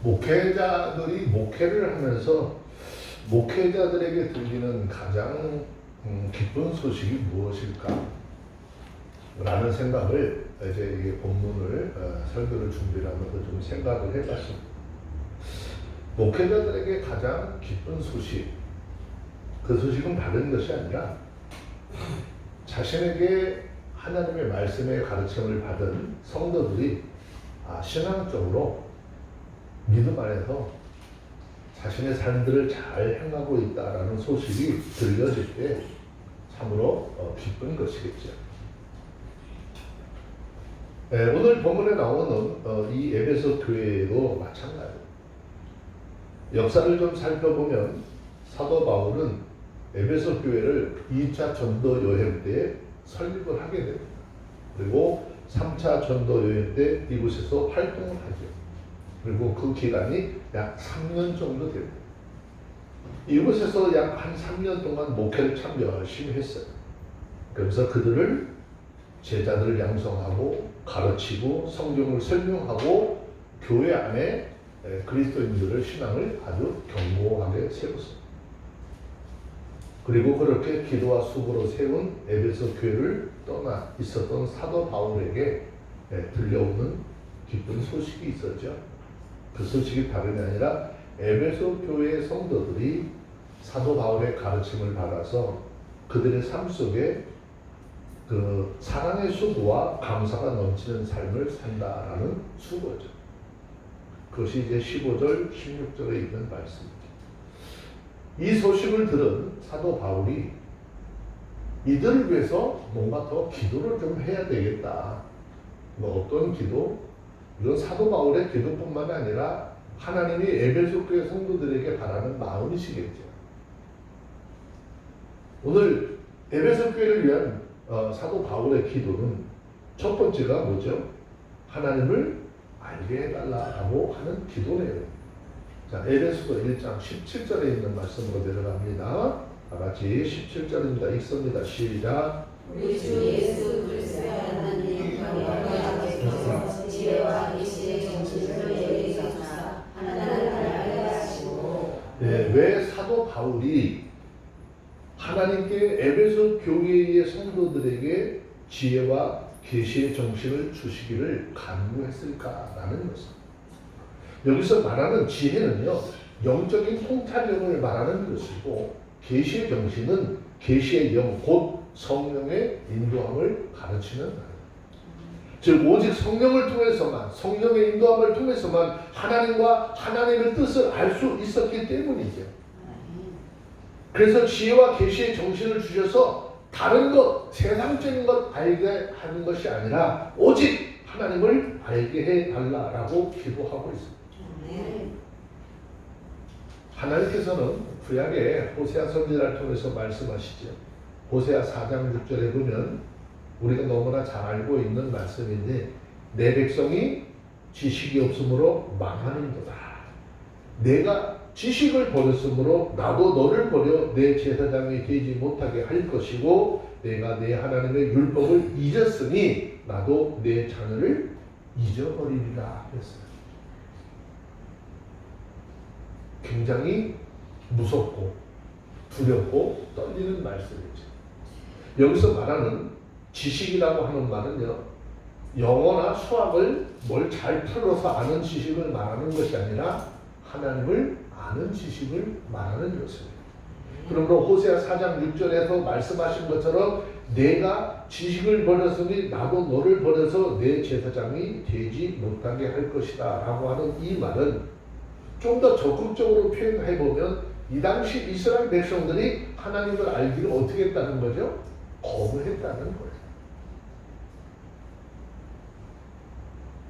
목회자들이 목회를 하면서 목회자들에게 들리는 가장 기쁜 소식이 무엇일까? 라는 생각을 이제 이게 본문을 설교를 준비를 하면서 좀 생각을 해봤습니다. 목회자들에게 가장 기쁜 소식, 그 소식은 다른 것이 아니라 자신에게 하나님의 말씀의 가르침을 받은 성도들이 신앙적으로 믿음 안에서 자신의 삶들을 잘 행하고 있다라는 소식이 들려질 때 참으로 기쁜 것이겠죠. 오늘 본문에 나오는 이 에베소 교회도 마찬가지입니다. 역사를 좀 살펴보면 사도 바울은 에베소 교회를 2차 전도 여행 때 설립을 하게 됩니다. 그리고 3차 전도 여행 때 이곳에서 활동을 하죠. 그리고 그 기간이 약 3년 정도 됩니다. 이곳에서 약 한 3년 동안 목회를 참 열심히 했어요. 그래서 그들을 제자들을 양성하고 가르치고 성경을 설명하고 교회 안에 그리스도인들의 신앙을 아주 견고하게 세웠습니다. 그리고 그렇게 기도와 수고로 세운 에베소 교회를 떠나 있었던 사도 바울에게 들려오는 기쁜 소식이 있었죠. 그 소식이 다름이 아니라 에베소 교회의 성도들이 사도 바울의 가르침을 받아서 그들의 삶 속에 그 사랑의 수고와 감사가 넘치는 삶을 산다라는 수고죠. 그것이 이제 15절, 16절에 있는 말씀입니다. 이 소식을 들은 사도 바울이 이들을 위해서 뭔가 더 기도를 좀 해야 되겠다. 어떤 기도? 이건 사도 바울의 기도뿐만 아니라 하나님이 에베소 교회 성도들에게 바라는 마음이시겠죠. 오늘 에베소 교회를 위한 사도 바울의 기도는 첫 번째가 뭐죠? 하나님을 알게 해달라고 하는 기도네요. 자, 에베소서 1장 17절에 있는 말씀으로 내려갑니다. 다 같이 17절입니다. 읽습니다. 시작. 우리 주 예수 그리스도의 하나님 영광의 지혜와 계시의 정신을 내게 주사 하나님을 알게 하시고. 왜 사도 바울이 하나님께 에베소 교회의 성도들에게 지혜와 계시의 정신을 주시기를 간구했을까라는 것입니다. 여기서 말하는 지혜는요, 영적인 통찰력을 말하는 것이고, 계시의 정신은 계시의 영, 곧 성령의 인도함을 가르치는 말입니다. 즉 오직 성령을 통해서만, 성령의 인도함을 통해서만 하나님과 하나님의 뜻을 알 수 있었기 때문이죠. 그래서 지혜와 계시의 정신을 주셔서 다른 것, 세상적인 것 알게 하는 것이 아니라 오직 하나님을 알게 해달라고 기도하고 있습니다. 하나님께서는 구약의 호세아 선지자를 통해서 말씀하시죠. 호세아 4장 6절에 보면 우리가 너무나 잘 알고 있는 말씀인데, 내 백성이 지식이 없으므로 망하는도다. 내가 지식을 버렸으므로 나도 너를 버려 내 제사장이 되지 못하게 할 것이고, 내가 내 하나님의 율법을 잊었으니 나도 내 자녀를 잊어버리리라 했어요. 굉장히 무섭고 두렵고 떨리는 말씀이죠. 여기서 말하는 지식이라고 하는 말은요, 영어나 수학을 뭘 잘 풀어서 아는 지식을 말하는 것이 아니라 하나님을 아는 지식을 말하는 것입니다. 그러므로 호세아 4장 6절에서 말씀하신 것처럼 내가 지식을 버렸으니 나도 너를 버려서 내 제사장이 되지 못하게 할 것이다 라고 하는 이 말은 좀 더 적극적으로 표현해보면 이 당시 이스라엘 백성들이 하나님을 알기를 어떻게 했다는 거죠? 거부했다는 거예요.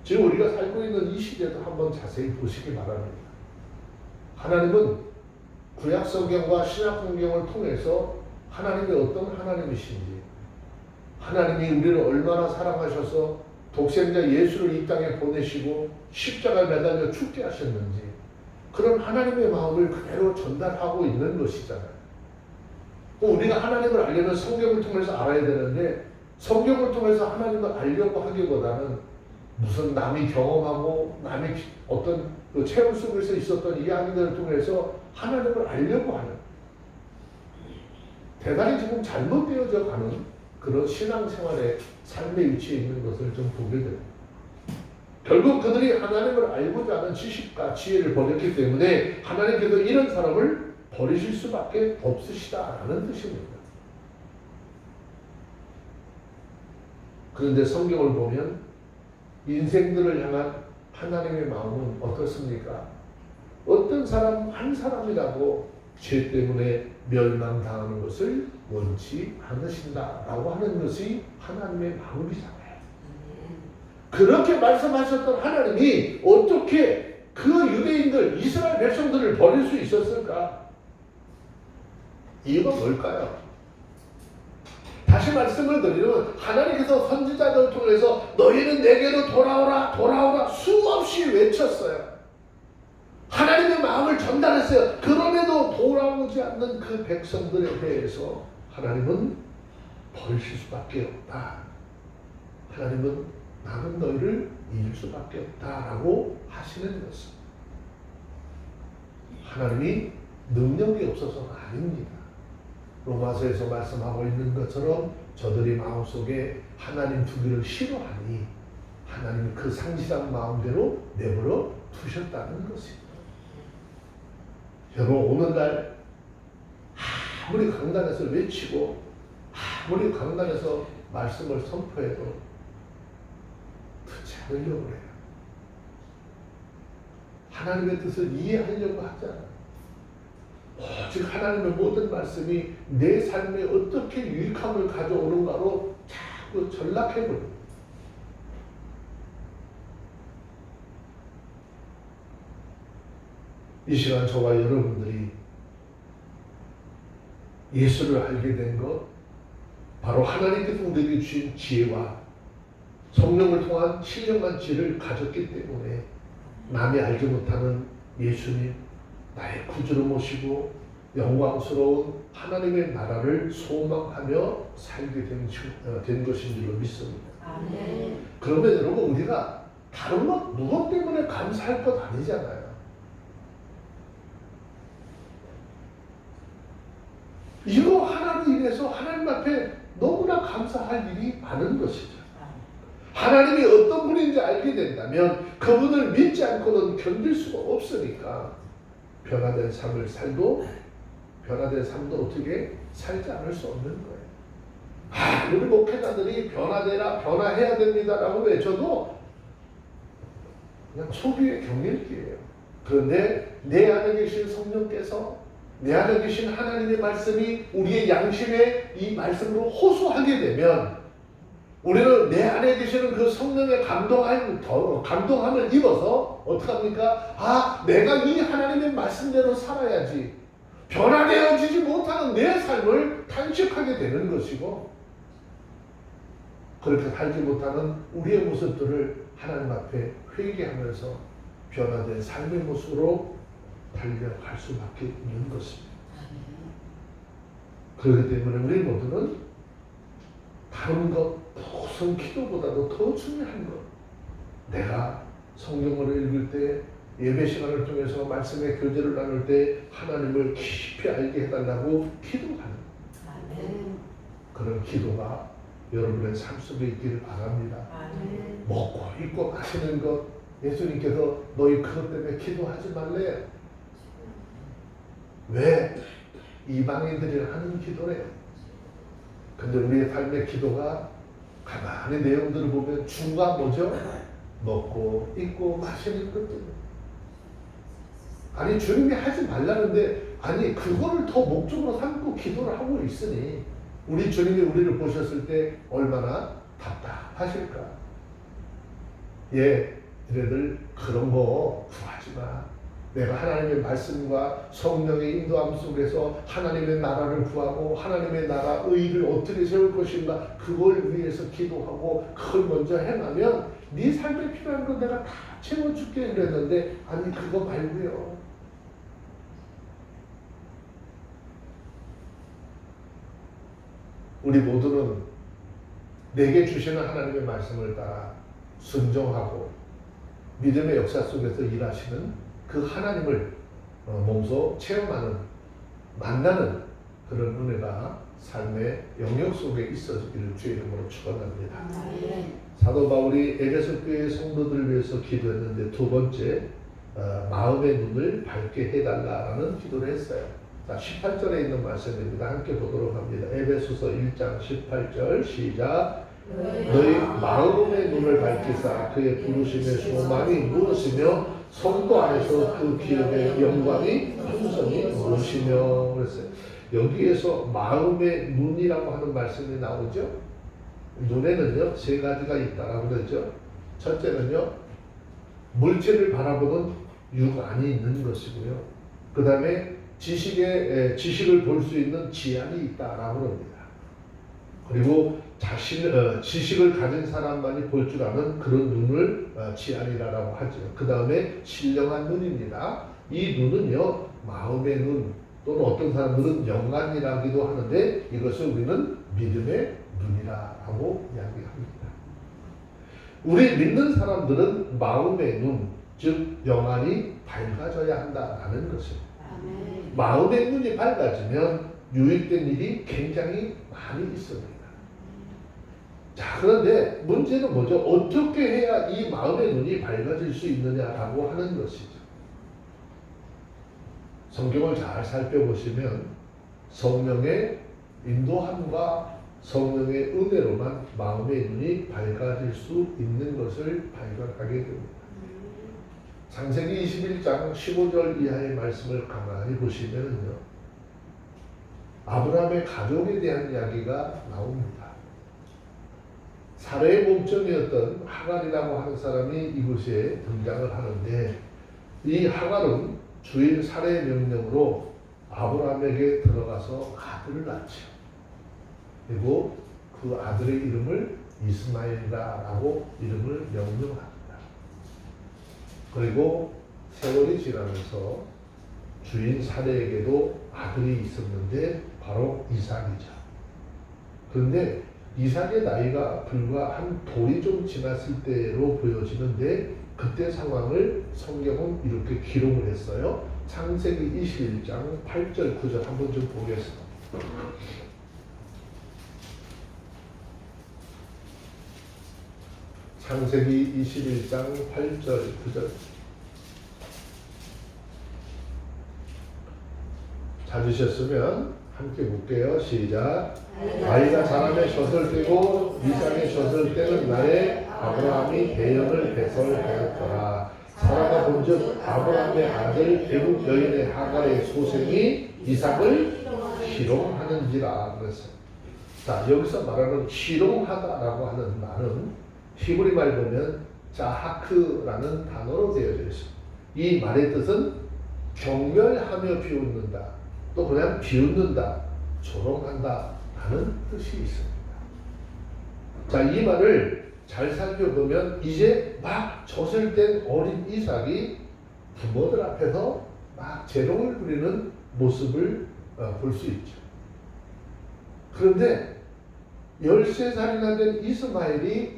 지금 우리가 살고 있는 이 시대도 한번 자세히 보시기 바랍니다. 하나님은 구약 성경과 신약 성경을 통해서 하나님이 어떤 하나님이신지, 하나님이 우리를 얼마나 사랑하셔서 독생자 예수를 이 땅에 보내시고 십자가에 매달려 죽게 하셨는지, 그런 하나님의 마음을 그대로 전달하고 있는 것이잖아요. 우리가 하나님을 알려면 성경을 통해서 알아야 되는데, 성경을 통해서 하나님을 알려고 하기보다는 무슨 남이 경험하고 남이 어떤 그 체험 속에서 있었던 이야기들을 통해서 하나님을 알려고 하는 대단히 지금 잘못되어져 가는 그런 신앙생활의 삶의 위치에 있는 것을 좀 보게 됩니다. 결국 그들이 하나님을 알고자 하는 지식과 지혜를 버렸기 때문에 하나님께서 이런 사람을 버리실 수밖에 없으시다라는 뜻입니다. 그런데 성경을 보면 인생들을 향한 하나님의 마음은 어떻습니까? 어떤 사람 한 사람이라도 죄 때문에 멸망당하는 것을 원치 않으신다라고 하는 것이 하나님의 마음이잖아요. 그렇게 말씀하셨던 하나님이 어떻게 그 유대인들, 이스라엘 백성들을 버릴 수 있었을까? 이유가 뭘까요? 다시 말씀을 드리면 하나님께서 선지자들을 통해서 너희는 내게로 돌아오라 돌아오라 수없이 외쳤어요. 하나님의 마음을 전달했어요. 그럼에도 돌아오지 않는 그 백성들에 대해서 하나님은 버리실 수밖에 없다. 하나님은 나는 너희를 잃을 수밖에 없다라고 하시는 것입니다. 하나님이 능력이 없어서는 아닙니다. 로마서에서 말씀하고 있는 것처럼 저들이 마음속에 하나님 두기를 싫어하니 하나님이 그 상실한 마음대로 내버려 두셨다는 것입니다. 여러분 오늘날 아무리 강단에서 외치고 아무리 강단에서 말씀을 선포해도 듣지 않으려고 해요. 하나님의 뜻을 이해하려고 하잖아요. 오직 하나님의 모든 말씀이 내 삶에 어떻게 유익함을 가져오는가로 자꾸 전락해버립니다. 이 시간 저와 여러분들이 예수를 알게 된 것, 바로 하나님께서 우리에게 주신 지혜와 성령을 통한 신령한 지혜를 가졌기 때문에 남이 알지 못하는 예수님, 나의 구주로 모시고 영광스러운 하나님의 나라를 소망하며 살게 된 것인 줄로 믿습니다. 아멘. 그러면 여러분 우리가 다른 것 무엇 때문에 감사할 것 아니잖아요. 이거 하나로 인해서 하나님 앞에 너무나 감사할 일이 많은 것이죠. 하나님이 어떤 분인지 알게 된다면 그분을 믿지 않고는 견딜 수가 없으니까 변화된 삶을 살도 변화된 삶도 어떻게 살지 않을 수 없는 거예요. 우리 목회자들이 변화되라 변화해야 됩니다라고 외쳐도 그냥 소비의 경읽기예요. 그런데 내 안에 계신 성령께서 내 안에 계신 하나님의 말씀이 우리의 양심에 이 말씀으로 호소하게 되면 우리는 내 안에 계시는 그 성령의 감동함을 입어서 어떡합니까? 내가 이 하나님의 말씀대로 살아야지. 변화되어지지 못하는 내 삶을 탄식하게 되는 것이고 그렇게 살지 못하는 우리의 모습들을 하나님 앞에 회개하면서 변화된 삶의 모습으로 달려갈 수밖에 없는 것입니다. 그렇기 때문에 우리 모두는 다른 것, 무슨 기도보다도 더 중요한 것, 내가 성경을 읽을 때 예배 시간을 통해서 말씀의 교제를 나눌 때 하나님을 깊이 알게 해달라고 기도하는 그런 기도가 여러분의 삶 속에 있기를 바랍니다. 먹고 입고 마시는 것, 예수님께서 너희 그것 때문에 기도하지 말래요. 왜? 이방인들이 하는 기도래요. 근데 우리의 삶의 기도가 가만히 내용들을 보면 주가 뭐죠? 먹고 입고 마시는 것들. 아니 주님이 하지 말라는데 아니 그거를 더 목적으로 삼고 기도를 하고 있으니 우리 주님이 우리를 보셨을 때 얼마나 답답하실까. 얘네들 그런 거 구하지 마. 내가 하나님의 말씀과 성령의 인도함 속에서 하나님의 나라를 구하고 하나님의 나라 의를 어떻게 세울 것인가 그걸 위해서 기도하고 그걸 먼저 행하면 네 삶에 필요한 거 내가 다 채워줄게 그랬는데 아니 그거 말고요. 우리 모두는 내게 주시는 하나님의 말씀을 따라 순종하고 믿음의 역사 속에서 일하시는 그 하나님을 몸소 체험하는, 만나는 그런 은혜가 삶의 영역 속에 있어지기를 주의 이름으로 축원합니다. 사도 바울이 에베소 교회 성도들을 위해서 기도했는데 두 번째, 마음의 눈을 밝게 해달라라는 기도를 했어요. 자, 18절에 있는 말씀입니다. 함께 보도록 합니다. 에베소서 1장 18절 시작. 너희 마음의 눈을 밝히사 그의 부르심의 소망이 무엇이며 성도 안에서 그 기업의 영광이 풍성이 무엇이며 그랬어요. 여기에서 마음의 눈이라고 하는 말씀이 나오죠. 눈에는요 세 가지가 있다라고 그러죠. 첫째는요 물질을 바라보는 육안이 있는 것이고요. 그 다음에 지식을 볼 수 있는 지안이 있다라고 합니다. 그리고 지식을 가진 사람만이 볼 줄 아는 그런 눈을 지안이라고 하죠. 그 다음에 신령한 눈입니다. 이 눈은요 마음의 눈 또는 어떤 사람들은 영안이라기도 하는데 이것을 우리는 믿음의 눈이라고 이야기합니다. 우리 믿는 사람들은 마음의 눈, 즉 영안이 밝아져야 한다라는 것입니다. 마음의 눈이 밝아지면 유익된 일이 굉장히 많이 있습니다. 자, 그런데 문제는 뭐죠? 어떻게 해야 이 마음의 눈이 밝아질 수 있느냐라고 하는 것이죠. 성경을 잘 살펴보시면 성령의 인도함과 성령의 은혜로만 마음의 눈이 밝아질 수 있는 것을 발견하게 됩니다. 창세기 21장 15절 이하의 말씀을 가만히 보시면요, 아브라함의 가족에 대한 이야기가 나옵니다. 사례의 몸종이었던 하갈이라고 하는 사람이 이곳에 등장을 하는데, 이 하갈은 주인 사례의 명령으로 아브라함에게 들어가서 아들을 낳죠. 그리고 그 아들의 이름을 이스마엘이라고 이름을 명명합니다. 그리고 세월이 지나면서 주인 사례에게도 아들이 있었는데 바로 이삭이죠. 그런데 이삭의 나이가 불과 한 돌이 좀 지났을 때로 보여지는데 그때 상황을 성경은 이렇게 기록을 했어요. 창세기 21장 8절 9절 한번 좀 보겠습니다. 창세기 21장 8절 9절 찾으셨으면 함께 볼게요. 시작. 아이가 자라매 젖을 떼고 이삭의 젖을 떼는 날에 아브라함이 배영을 배설하였더라. 사라가 본즉 아브라함의 아들 애굽 여인의 하갈의 소생이 이삭을 희롱하는지라 그랬어요. 자, 여기서 말하는 희롱하다라고 하는 말은 히브리 말 보면 자하크라는 단어로 되어져 있습니다. 이 말의 뜻은 경멸하며 비웃는다, 또 그냥 비웃는다, 조롱한다 하는 뜻이 있습니다. 자, 이 말을 잘 살펴보면 이제 막 젖을 뗀 어린 이삭이 부모들 앞에서 막 재롱을 부리는 모습을 볼 수 있죠. 그런데 13살이나 된 이스마엘이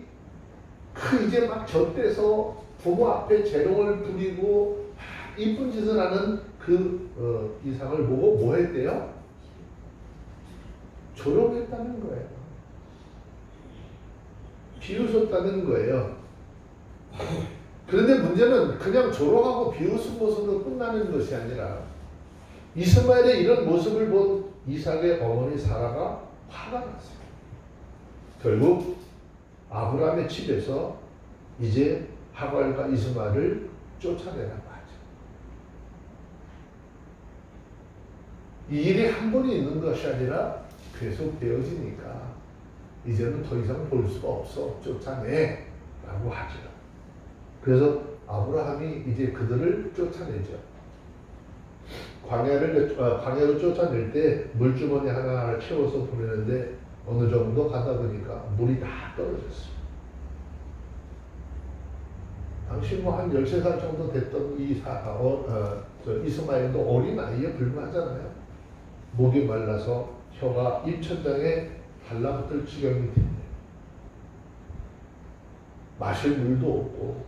이제 막 젖대서 부모 앞에 재롱을 부리고 이쁜 짓을 하는 그 이삭을 보고 뭐 했대요? 조롱했다는 거예요. 비웃었다는 거예요. 그런데 문제는 그냥 조롱하고 비웃은 모습으로 끝나는 것이 아니라 이스마엘의 이런 모습을 본 이삭의 어머니 사라가 화가 났어요. 결국 아브라함의 집에서 이제 하갈과 이스마엘을 쫓아내라고 하죠. 이 일이 한 번이 있는 것이 아니라 계속 되어지니까 이제는 더 이상 볼 수가 없어, 쫓아내라고 하죠. 그래서 아브라함이 이제 그들을 쫓아내죠. 광야로 쫓아낼 때 물주머니 하나를 채워서 보내는데 어느 정도 가다 보니까 물이 다 떨어졌어요. 당시 한 13살 정도 됐던 이스마엘도 어린 아이에 불과하잖아요. 목이 말라서 혀가 입천장에 달라붙을 지경이 됐네요. 마실 물도 없고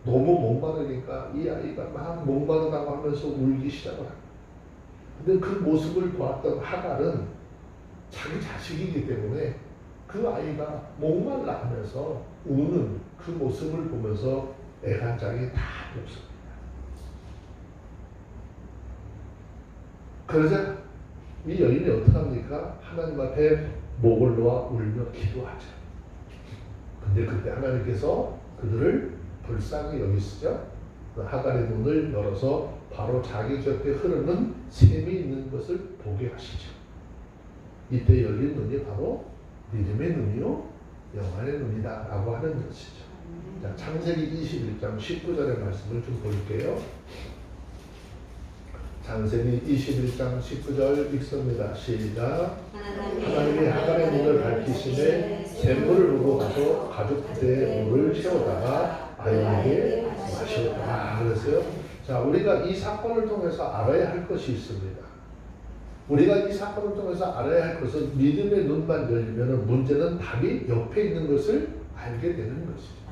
너무 목마르니까 이 아이가 막 목마르다고 하면서 울기 시작을 합니다. 근데 그 모습을 보았던 하갈은 자기 자식이기 때문에 그 아이가 목말라 하면서 우는 그 모습을 보면서 애간장이 다 없습니다. 그러자 이 여인이 어떡합니까? 하나님 앞에 목을 놓아 울며 기도하죠. 근데 그때 하나님께서 그들을 불쌍히 여기시죠. 하갈의 눈을 열어서 바로 자기 곁에 흐르는 샘이 있는 것을 보게 하시죠. 이때 열린 눈이 바로 믿음의 눈이요 영안의 눈이다 라고 하는 것이죠. 자, 창세기 21장 19절의 말씀을 좀 볼게요. 창세기 21장 19절 읽습니다. 시작. 하나님이 하갈의 눈을 밝히시매 샘물을 두고 가서 가죽 부대에 물을 채우다가 아이에게 마시었다 그랬어요. 자, 우리가 이 사건을 통해서 알아야 할 것이 있습니다. 우리가 이 사건을 통해서 알아야 할 것은 믿음의 눈만 열리면 문제는 답이 옆에 있는 것을 알게 되는 것이죠.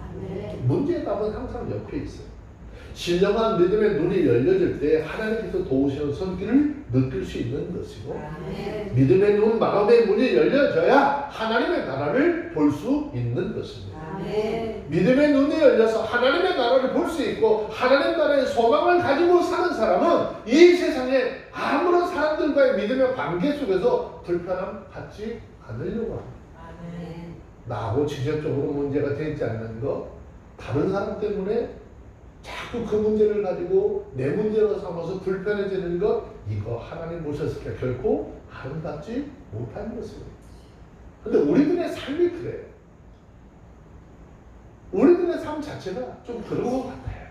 문제의 답은 항상 옆에 있어요. 신령한 믿음의 눈이 열려질 때 하나님께서 도우시는 손길을 느낄 수 있는 것이고 믿음의 눈, 마음의 문이 열려져야 하나님의 나라를 볼 수 있는 것입니다. 믿음의 눈이 열려서 하나님의 나라를 볼 수 있고 하나님 나라의 소망을 가지고 사는 사람은 이 세상에 아무런 사람들과의 믿음의 관계 속에서 불편함 갖지 않으려고 합니다. 나하고 직접적으로 문제가 되지 않는 것, 다른 사람 때문에 자꾸 그 문제를 가지고 내 문제로 삼아서 불편해지는 것, 이거 하나님 모셨을 때 결코 아름답지 못한 것입니다. 근데 우리들의 삶이 그래요. 우리들의 삶 자체가 좀 그런 것 같아요.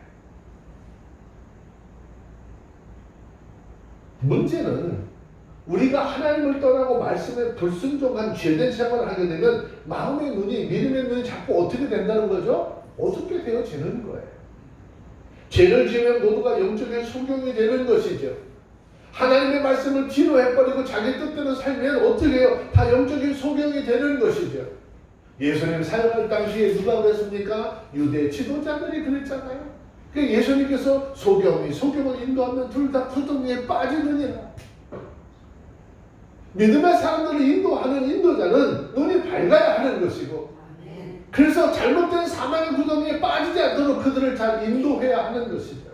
문제는 우리가 하나님을 떠나고 말씀에 불순종한 죄된 생활을 하게 되면 마음의 눈이, 믿음의 눈이 자꾸 어떻게 된다는 거죠? 어둡게 되어지는 거예요. 죄를 지으면 모두가 영적인 소경이 되는 것이죠. 하나님의 말씀을 뒤로 해버리고 자기 뜻대로 살면 어떻게 해요? 다 영적인 소경이 되는 것이죠. 예수님 사역할 당시에 누가 그랬습니까? 유대 지도자들이 그랬잖아요. 그러니까 예수님께서 소경을 인도하면 둘 다 구덩이에 빠지느니라. 믿음의 사람들을 인도하는 인도자는 눈이 밝아야 하는 것이고 그래서 잘못된 사망의 구덩이에 빠지지 않도록 그들을 잘 인도해야 하는 것이죠.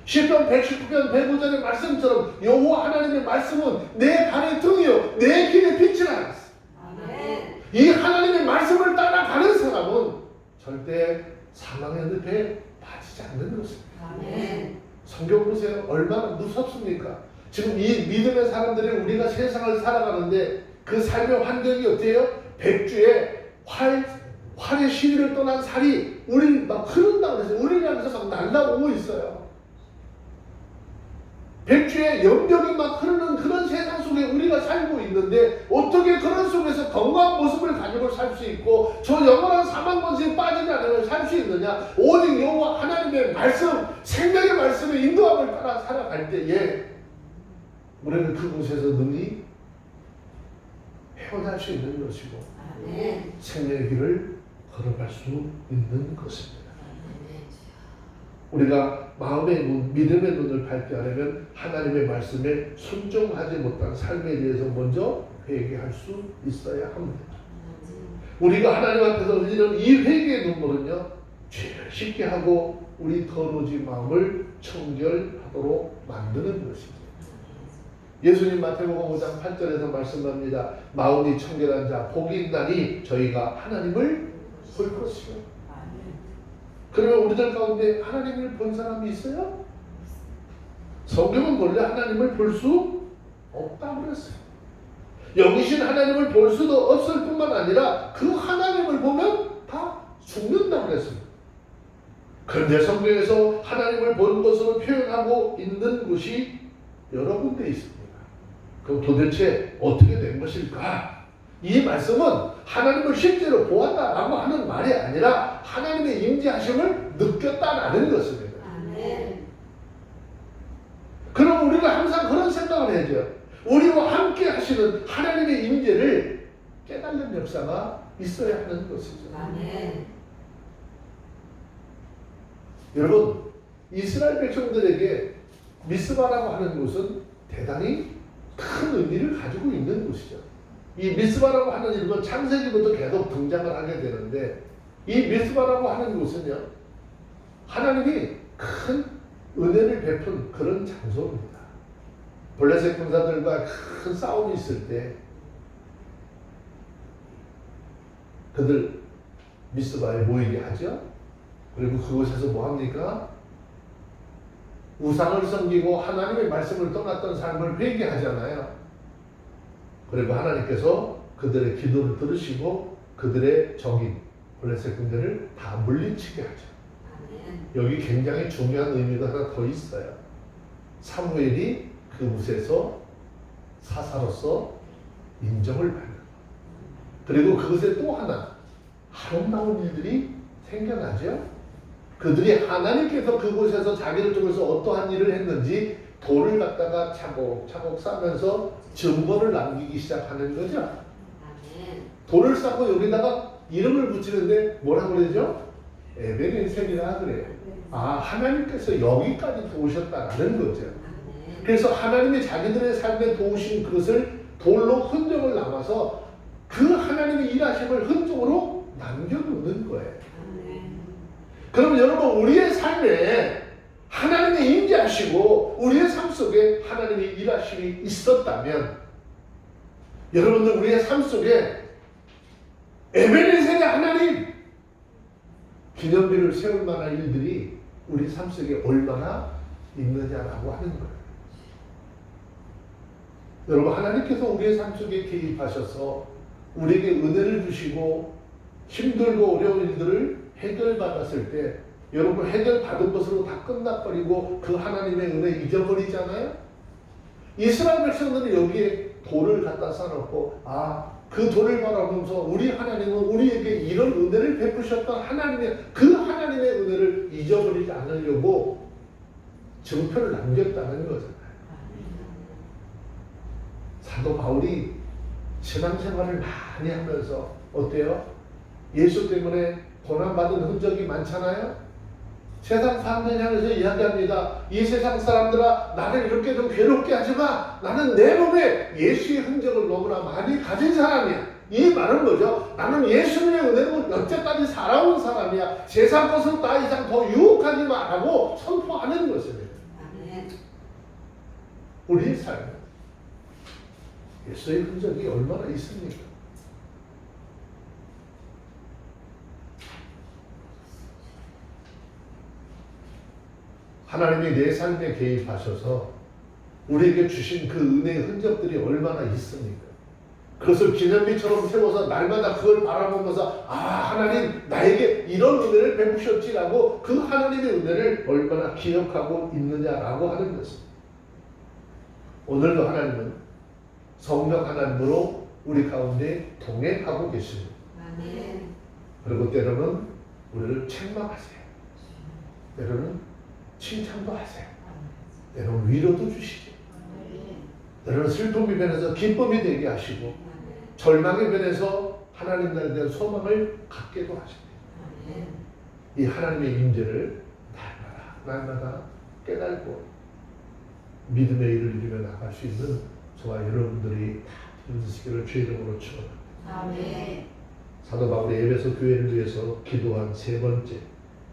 시편 119편 105절의 말씀처럼 여호와 하나님의 말씀은 내 발의 등이요 내 길의 빛이라 했어요. 이 하나님의 말씀을 따라가는 사람은 절대 사망의 늪에 빠지지 않는 것입니다. 성경 보세요. 얼마나 무섭습니까? 지금 이 믿음의 사람들이 우리가 세상을 살아가는데 그 삶의 환경이 어때요? 백주에 활의 시위를 떠난 살이 우리를 막 흐른다고 해서 우리를 향해서 막 날라오고 있어요. 백주에 염력이 막 흐르는 그런 세상 속에 우리가 살고 있는데 어떻게 그런 속에서 건강한 모습을 가지고 살 수 있고 저 영원한 사망 권세에 빠지지 않으면 살 수 있느냐? 오직 여호와 하나님의 말씀, 생명의 말씀의 인도함을 따라 살아갈 때에 우리는 그곳에서 능히 헤어날 수 있는 것이고 생명의 길을 걸어갈 수 있는 것입니다. 우리가 마음의 눈, 믿음의 눈을 밝게 하려면 하나님의 말씀에 순종하지 못한 삶에 대해서 먼저 회개할 수 있어야 합니다. 우리가 하나님 앞에서 흘리는 이 회개의 눈물은요, 죄를 쉽게 하고 우리 더러워진 마음을 청결하도록 만드는 것입니다. 예수님 마태복음 5장 8절에서 말씀합니다. 마음이 청결한 자 복이 있나니 저희가 하나님을 볼 것이요. 그러면 우리들 가운데 하나님을 본 사람이 있어요? 성경은 원래 하나님을 볼 수 없다고 그랬어요. 영이신 하나님을 볼 수도 없을 뿐만 아니라 그 하나님을 보면 다 죽는다고 그랬습니다. 그런데 성경에서 하나님을 본 것으로 표현하고 있는 곳이 여러 군데 있습니다. 그럼 도대체 어떻게 된 것일까? 이 말씀은 하나님을 실제로 보았다라고 하는 말이 아니라 하나님의 임재하심을 느꼈다라는 것입니다. 그럼 우리가 항상 그런 생각을 해야죠. 우리와 함께 하시는 하나님의 임재를 깨달는 역사가 있어야 하는 것이죠. 여러분, 이스라엘 백성들에게 미스바라고 하는 곳은 대단히 큰 의미를 가지고 있는 곳이죠. 이 미스바라고 하는 이름은 창세기부터 계속 등장을 하게 되는데, 이 미스바라고 하는 곳은요, 하나님이 큰 은혜를 베푼 그런 장소입니다. 블레셋 군사들과 큰 싸움이 있을 때 그들 미스바에 모이게 하죠. 그리고 그곳에서 뭐합니까? 우상을 섬기고 하나님의 말씀을 떠났던 삶을 회개하잖아요. 그리고 하나님께서 그들의 기도를 들으시고 그들의 적인 블레셋 군대를 다 물리치게 하죠. 여기 굉장히 중요한 의미가 하나 더 있어요. 사무엘이 그곳에서 사사로서 인정을 받는 것. 그리고 그것에 또 하나 아름다운 일들이 생겨나죠. 그들이 하나님께서 그곳에서 자기를 통해서 어떠한 일을 했는지 돌을 갖다가 차곡차곡 싸면서 증거를 남기기 시작하는 거죠. 돌을 쌓고 여기다가 이름을 붙이는데 뭐라고 그러죠? 에베네셀이라 그래요. 아, 하나님께서 여기까지 도우셨다라는 거죠. 그래서 하나님이 자기들의 삶에 도우신 그것을 돌로 흔적을 남아서 그 하나님의 일하심을 흔적으로 남겨놓는 거예요. 그럼 여러분, 우리의 삶에 하나님이 임재하시고 우리의 삶 속에 하나님의 일하심이 있었다면, 여러분들 우리의 삶 속에 에베네셀의 하나님 기념비를 세울 만한 일들이 우리 삶 속에 얼마나 있느냐라고 하는 거예요. 여러분, 하나님께서 우리의 삶 속에 개입하셔서 우리에게 은혜를 주시고 힘들고 어려운 일들을 해결받았을 때, 여러분 해결받은 것으로 다 끝나버리고 그 하나님의 은혜 잊어버리잖아요. 이스라엘 백성들은 여기에 돌을 갖다 쌓아놓고, 그 돌을 바라보면서 우리 하나님은 우리에게 이런 은혜를 베푸셨던 하나님의 그 하나님의 은혜를 잊어버리지 않으려고 증표를 남겼다는 거잖아요. 사도 바울이 신앙생활을 많이 하면서 어때요? 예수 때문에 고난받은 흔적이 많잖아요. 세상 사람들 향해서 이야기합니다. 이 세상 사람들아, 나를 이렇게 좀 괴롭게 하지마. 나는 내 몸에 예수의 흔적을 너무나 많이 가진 사람이야. 이 말은 뭐죠? 나는 예수님의 은혜로 여태까지 살아온 사람이야. 세상 것은 더 이상 더 유혹하지 마라고 선포하는 것입니다. 우리의 삶에 예수의 흔적이 얼마나 있습니까? 하나님이 내 삶에 개입하셔서 우리에게 주신 그 은혜의 흔적들이 얼마나 있습니까? 그것을 기념비처럼 세워서 날마다 그걸 바라보면서 하나님 나에게 이런 은혜를 베푸셨지라고 그 하나님의 은혜를 얼마나 기억하고 있느냐라고 하는 것입니다. 오늘도 하나님은 성령 하나님으로 우리 가운데 동행하고 계십니다. 그리고 때로는 우리를 책망하세요. 때로는 칭찬도 하세요. 때로는 위로도 주시죠. 때로는 슬픔이 변해서 기쁨이 되게 하시고, 절망이 변해서 하나님 나라에 대한 소망을 갖게도 하십니다. 이 하나님의 임재를 날마다 깨달고 믿음의 일을 이루며 나갈 수 있는 저와 여러분들이 되시기를 주의 이름으로 축원합니다. 사도 바울이 에베소 교회를 위해서 기도한 세 번째,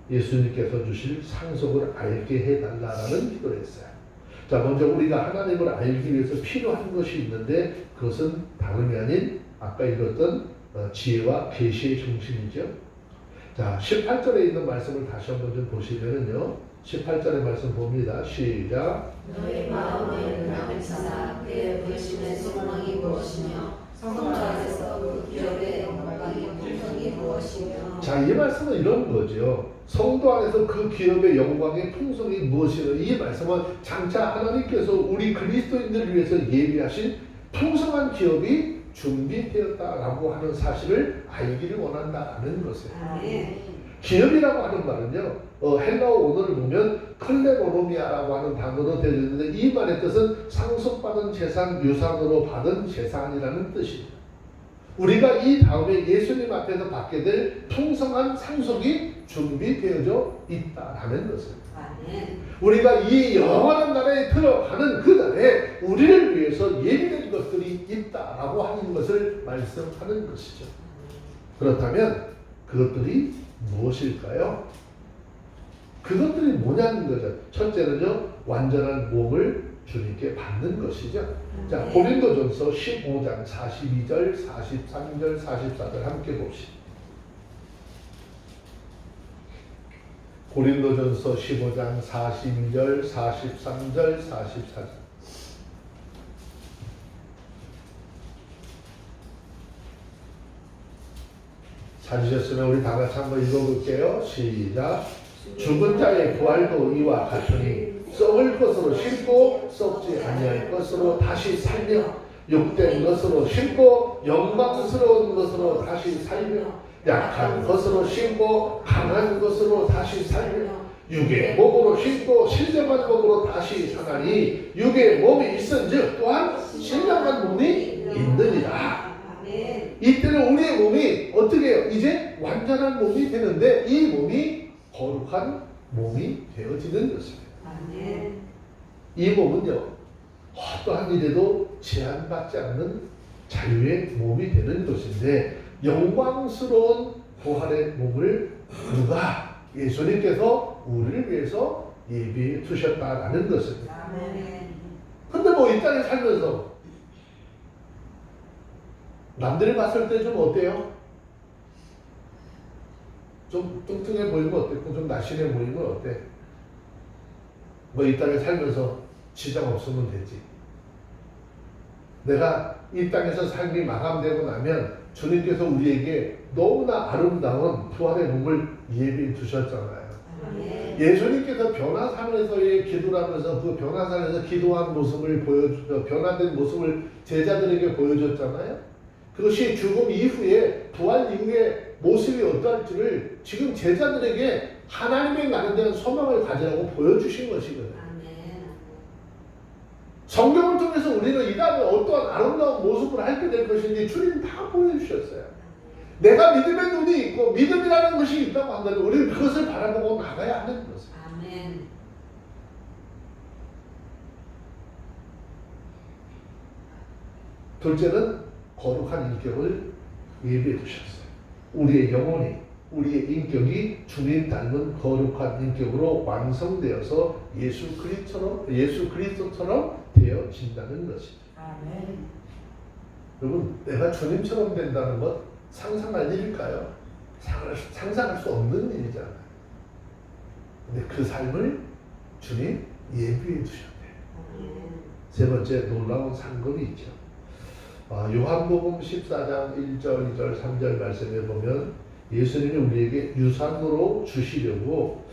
예수님께서 주실 상속을 알게 해달라는 기도를 했어요. 자, 먼저 우리가 하나님을 알기 위해서 필요한 것이 있는데, 그것은 다름이 아닌 아까 읽었던 지혜와 계시의 중심이죠. 자, 18절에 있는 말씀을 다시 한번 좀 보시면은요, 18절의 말씀 봅니다. 시작. 너희 마음을 나타내사 그의 부르심의 소망이 무엇이며 성도 안에서 그 기업의 영광이 풍성이 무엇이며. 자, 이 말씀은 이런 거죠. 성도 안에서 그 기업의 영광의 풍성이 무엇이며, 이 말씀은 장차 하나님께서 우리 그리스도인들을 위해서 예비하신 풍성한 기업이 준비되었다라고 하는 사실을 알기를 원한다는 것이에요. 기업이라고 하는 말은요, 헬라어 원어를 보면 클레고노미아라고 하는 단어로 되어 있는데, 이 말의 뜻은 상속받은 재산, 유산으로 받은 재산이라는 뜻입니다. 우리가 이 다음에 예수님 앞에서 받게 될 풍성한 상속이 준비되어져 있다라는 것입니다. 아멘. 우리가 이 영원한 나라에 들어가는 그 날에 우리를 위해서 예비된 것들이 있다라고 하는 것을 말씀하는 것이죠. 그렇다면 그것들이 무엇일까요? 그것들이 뭐냐는 거죠. 첫째는요, 완전한 몸을 주님께 받는 것이죠. 자, 고린도전서 15장 42절, 43절, 44절 함께 봅시다. 고린도전서 15장 42절, 43절, 44절. 찾으셨으면 우리 다 같이 한번 읽어볼게요. 시작. 죽은 자의 부활도 이와 같으니 썩을 것으로 심고 썩지 아니할 것으로 다시 살며 욕된 것으로 심고 영광스러운 것으로 다시 살며 약한 것으로 심고 강한 것으로 다시 살며 육의 몸으로 심고 신령한 몸으로 다시 사나니 육의 몸이 있은즉 또한 신령한 몸이 있느니라. 이때는 우리의 몸이 어떻게 해요? 이제 완전한 몸이 되는데 이 몸이 거룩한 몸이 되어지는 것입니다. 이 몸은요, 어떠한 일에도 제한받지 않는 자유의 몸이 되는 것인데 영광스러운 부활의 몸을 누가 예수님께서 우리를 위해서 예비해 두셨다라는 것입니다. 근데 뭐 이 땅에 살면서 남들이 봤을 때 좀 어때요? 좀 뚱뚱해 보이면 어때요? 좀 날씬해 보이면 어때? 뭐 이 땅에 살면서 지장 없으면 되지. 내가 이 땅에서 삶이 마감되고 나면 주님께서 우리에게 너무나 아름다운 부활의 몸을 예비해 두셨잖아요. 예수님께서 변화산에서의 기도를 하면서 그 변화산에서 기도한 모습을 변화된 모습을 제자들에게 보여줬잖아요. 그것이 죽음 이후에 부활 이후에 모습이 어떠할지를 지금 제자들에게 하나님의 나라에 대한 소망을 가지라고 보여주신 것이거든요. 성경을 통해서 우리는 이 다음에 어떠한 아름다운 모습을 하게 될 것인지 주님 다 보여주셨어요. 내가 믿음의 눈이 있고 믿음이라는 것이 있다고 한다면 우리는 그것을 바라보고 나가야 하는 것입니다. 아멘. 둘째는 거룩한 인격을 예비해 두셨어요. 우리의 영혼이, 우리의 인격이 주님 닮은 거룩한 인격으로 완성되어서 예수 그리스도처럼 되어진다는 것이죠. 아멘. 여러분, 내가 주님처럼 된다는 것 상상할 일일까요? 상상할 수 없는 일이잖아요. 근데 그 삶을 주님 예비해 두셨대요. 세 번째 놀라운 상급이 있죠. 요한복음 14장 1절, 2절, 3절 말씀에 보면 예수님이 우리에게 유산으로 주시려고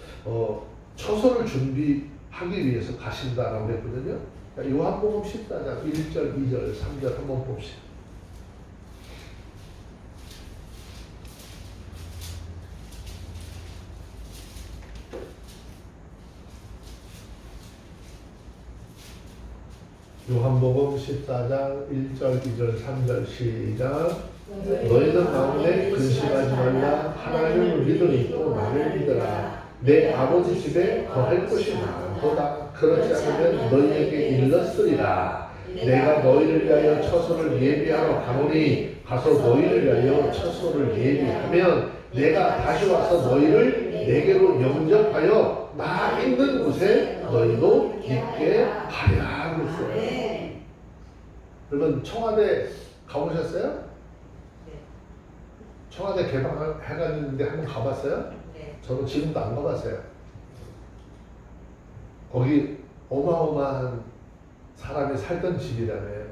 처소를 준비하기 위해서 가신다라고 했거든요. 요한복음 14장 1절, 2절, 3절 한번 봅시다. 요한복음 14장 1절, 2절, 3절 시작. 너희는 마음에 근심하지 말라. 하나님을 믿으니 또 나를 믿으라. 내 아버지 집에 거할 곳이 많도다. 그렇지 않으면 너희에게 일렀으리라. 내가 너희를 위하여 처소를 예비하러 가노니 가서 너희를 위하여 처소를 예비하면 내가 다시 와서 너희를 내게로 영접하여 나 있는 곳에 너희도 있게 하리라 그랬어요. 여러분 청와대 가보셨어요? 청와대 개방해놨는데 한번 가봤어요? 저는 지금도 안 가봤어요. 거기 어마어마한 사람이 살던 집이잖아요.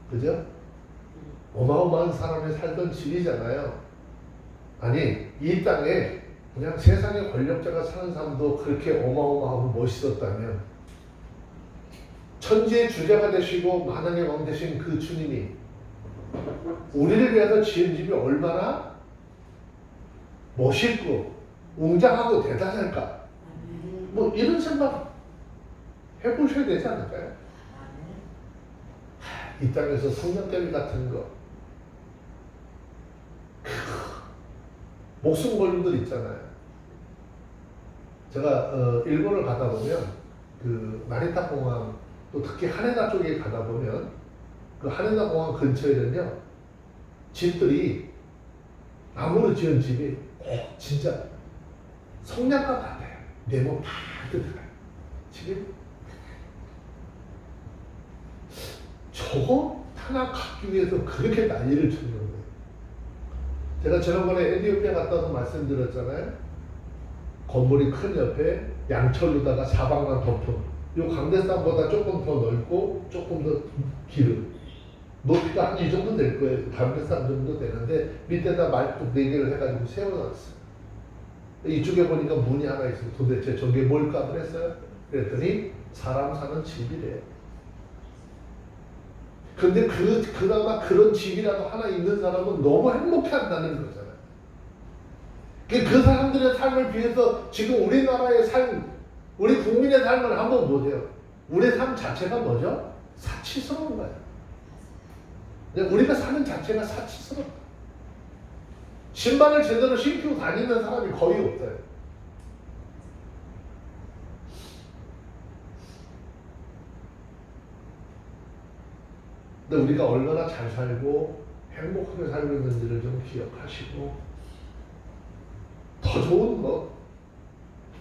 그죠? 어마어마한 사람이 살던 집이잖아요. 아니 이 땅에 그냥 세상의 권력자가 사는 사람도 그렇게 어마어마하고 멋있었다면 천지의 주자가 되시고 만왕의 왕 되신 그 주님이 우리를 위해서 지은 집이 얼마나 멋있고 웅장하고 대단할까? 뭐 이런 생각 해보셔야 되지 않을까요? 이 땅에서 성냥개비 같은 거 목숨 걸림들 있잖아요. 제가 일본을 가다 보면 그 나리타 공항 또 특히 하네다 쪽에 가다 보면 그 하네다 공항 근처에는요 집들이 나무로 지은 집이 진짜 성냥갑 같아요. 네모 다 들어가요. 집이 저거 하나 갖기 위해서 그렇게 난리를 치는 거예요. 제가 지난번에 에티오피아 갔다 와서 말씀드렸잖아요. 건물이 큰 옆에 양철로다가 사방만 덮은 요 강대산보다 조금 더 넓고 조금 더 길은 높이가 한 이 정도 될 거예요. 강대산 정도 되는데 밑에다 말뚝 4개를 해가지고 세워놨어요. 이쪽에 보니까 문이 하나 있어요. 도대체 저게 뭘까 그랬어요. 그랬더니 사람 사는 집이래요. 근데 그나마 그런 집이라도 하나 있는 사람은 너무 행복해 한다는 거잖아요. 그 사람들의 삶을 비해서 지금 우리나라의 삶, 우리 국민의 삶을 한번 보세요. 우리 삶 자체가 뭐죠? 사치스러운 거예요. 우리가 사는 자체가 사치스럽다. 신발을 제대로 신고 다니는 사람이 거의 없어요. 근데 우리가 얼마나 잘 살고 행복하게 살고 있는지를 좀 기억하시고 더 좋은 것